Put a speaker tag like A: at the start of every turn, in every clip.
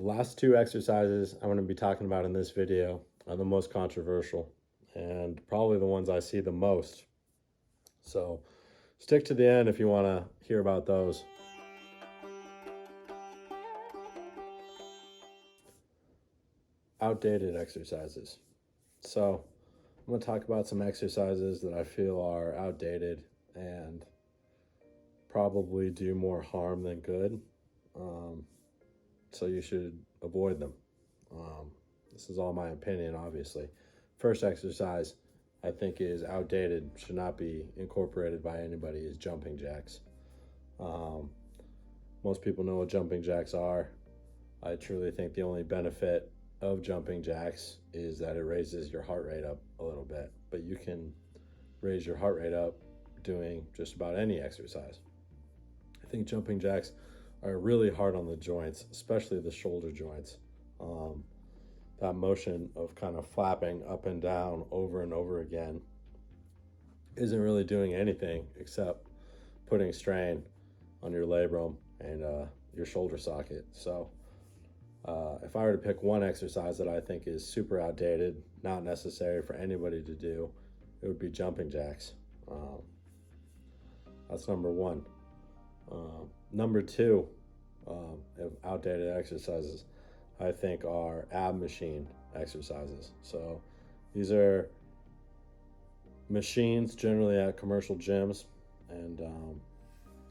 A: The last two exercises I'm going to be talking about in this video are the most controversial and probably the ones I see the most. So stick to the end if you want to hear about those. Outdated exercises. So I'm going to talk about some exercises that I feel are outdated and probably do more harm than good. So you should avoid them. This is all my opinion, obviously. First exercise I think is outdated, should not be incorporated by anybody, is jumping jacks. Most people know what jumping jacks are. I truly think the only benefit of jumping jacks is that it raises your heart rate up a little bit, but you can raise your heart rate up doing just about any exercise. I think jumping jacks are really hard on the joints, especially the shoulder joints. That motion of kind of flapping up and down over and over again isn't really doing anything except putting strain on your labrum and your shoulder socket. So if I were to pick one exercise that I think is super outdated, not necessary for anybody to do, it would be jumping jacks. That's number one. Number two of outdated exercises, I think, are ab machine exercises. So these are machines generally at commercial gyms, and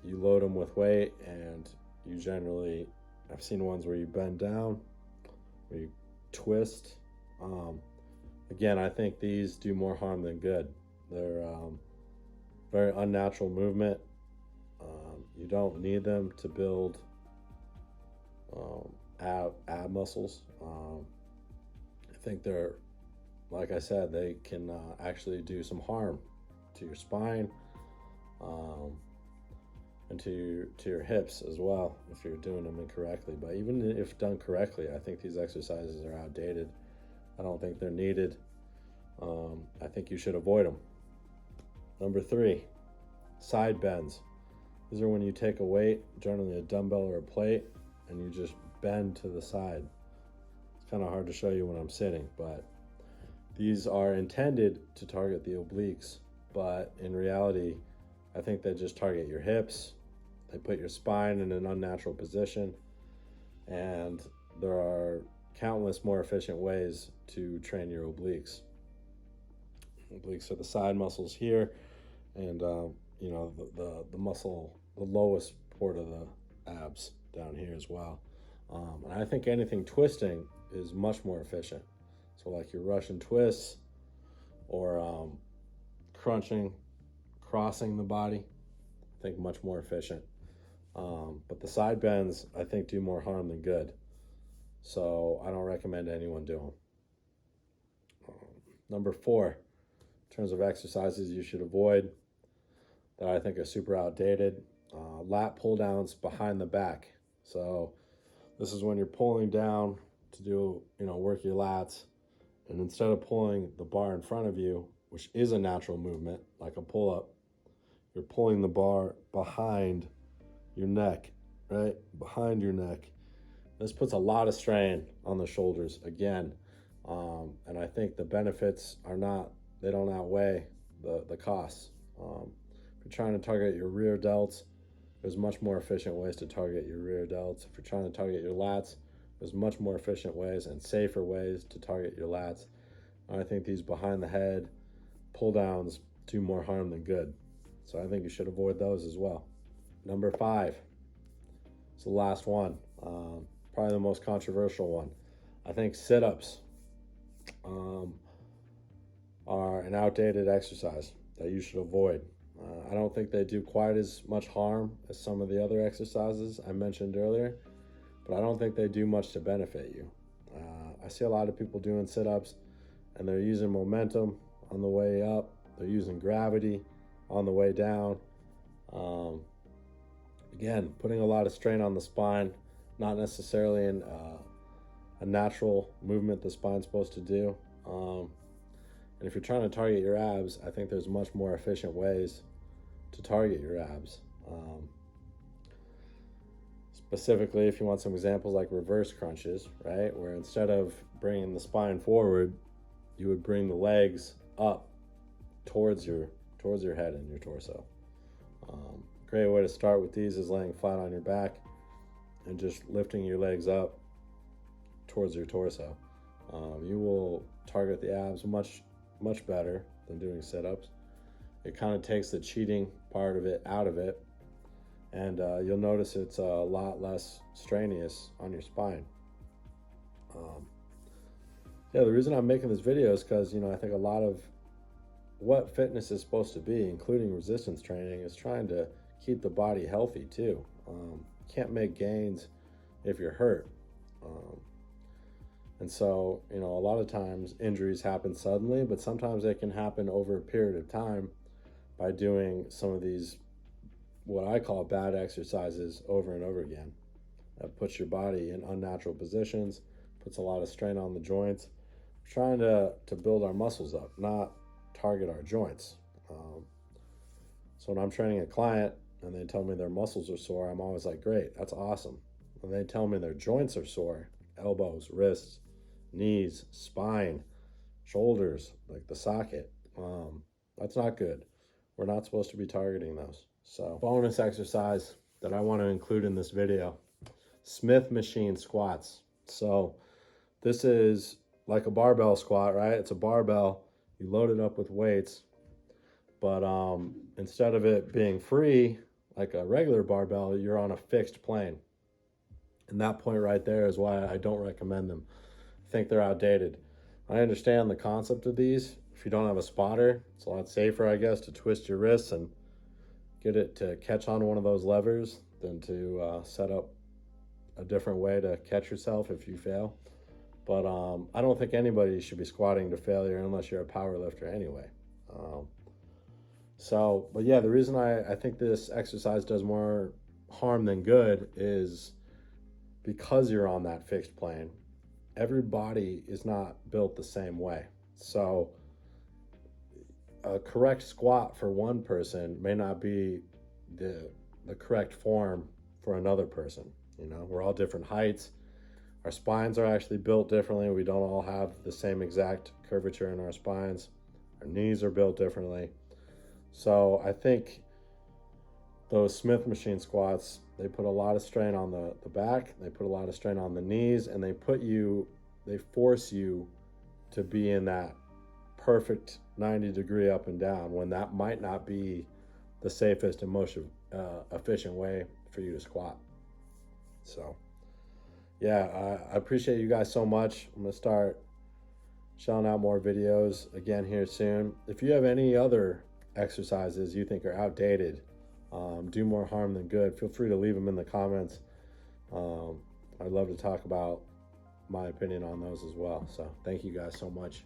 A: you load them with weight, and you generally, I've seen ones where you bend down, where you twist. Again, I think these do more harm than good. They're very unnatural movement. You don't need them to build ab muscles. I think they're, like I said, they can actually do some harm to your spine and to your hips as well if you're doing them incorrectly. But even if done correctly, I think these exercises are outdated. I don't think they're needed. I think you should avoid them. Number three, side bends. These are when you take a weight, generally a dumbbell or a plate, and you just bend to the side. It's kind of hard to show you when I'm sitting, but these are intended to target the obliques, but in reality, I think they just target your hips. They put your spine in an unnatural position, and there are countless more efficient ways to train your obliques. Obliques are the side muscles here, and the muscle, the lowest part of the abs down here as well. And I think anything twisting is much more efficient. So like your Russian twists or crunching, crossing the body, I think much more efficient. But the side bends, I think, do more harm than good. So I don't recommend anyone do them. Number four, in terms of exercises you should avoid that I think are super outdated, lat pull downs behind the back. So this is when you're pulling down to do, work your lats, and instead of pulling the bar in front of you, which is a natural movement, like a pull-up, you're pulling the bar behind your neck, right? Behind your neck. This puts a lot of strain on the shoulders again. And I think the benefits they don't outweigh the costs. If you're trying to target your rear delts, there's much more efficient ways to target your rear delts. If you're trying to target your lats, there's much more efficient ways and safer ways to target your lats. I think these behind the head pull downs do more harm than good. So I think you should avoid those as well. Number five, it's the last one, probably the most controversial one. I think sit-ups are an outdated exercise that you should avoid. I don't think they do quite as much harm as some of the other exercises I mentioned earlier, but I don't think they do much to benefit you. I see a lot of people doing sit-ups, and they're using momentum on the way up. They're using gravity on the way down. Again, putting a lot of strain on the spine, not necessarily in a natural movement the spine's supposed to do. And if you're trying to target your abs, I think there's much more efficient ways to target your abs. Specifically, if you want some examples like reverse crunches, right, where instead of bringing the spine forward, you would bring the legs up towards your head and your torso. Great way to start with these is laying flat on your back and just lifting your legs up towards your torso. You will target the abs much better than doing sit-ups. It kind of takes the cheating part of it out of it, and you'll notice it's a lot less strenuous on your spine. Yeah, the reason I'm making this video is because, I think a lot of what fitness is supposed to be, including resistance training, is trying to keep the body healthy too. Can't make gains if you're hurt. And so, a lot of times injuries happen suddenly, but sometimes they can happen over a period of time by doing some of these, what I call bad exercises, over and over again. That puts your body in unnatural positions, puts a lot of strain on the joints. We're trying to build our muscles up, not target our joints. So when I'm training a client and they tell me their muscles are sore, I'm always like, great, that's awesome. When they tell me their joints are sore, elbows, wrists, knees, spine, shoulders, like the socket, that's not good. We're not supposed to be targeting those. So bonus exercise that I want to include in this video, Smith machine squats. So this is like a barbell squat, right? It's a barbell, you load it up with weights, but instead of it being free like a regular barbell, you're on a fixed plane. And that point right there is why I don't recommend them. I think they're outdated. I understand the concept of these. If you don't have a spotter, it's a lot safer, I guess, to twist your wrists and get it to catch on one of those levers than to set up a different way to catch yourself if you fail. But I don't think anybody should be squatting to failure unless you're a power lifter anyway. But yeah, the reason I think this exercise does more harm than good is because you're on that fixed plane. Every body is not built the same way. So a correct squat for one person may not be the correct form for another person. We're all different heights. Our spines are actually built differently. We don't all have the same exact curvature in our spines. Our knees are built differently. So I think those Smith machine squats, they put a lot of strain on the back, they put a lot of strain on the knees, and they force you to be in that perfect 90-degree up and down when that might not be the safest and most efficient way for you to squat. So yeah, I appreciate you guys so much. I'm gonna start shelling out more videos again here soon. If you have any other exercises you think are outdated, do more harm than good, feel free to leave them in the comments. I'd love to talk about my opinion on those as well. So thank you guys so much.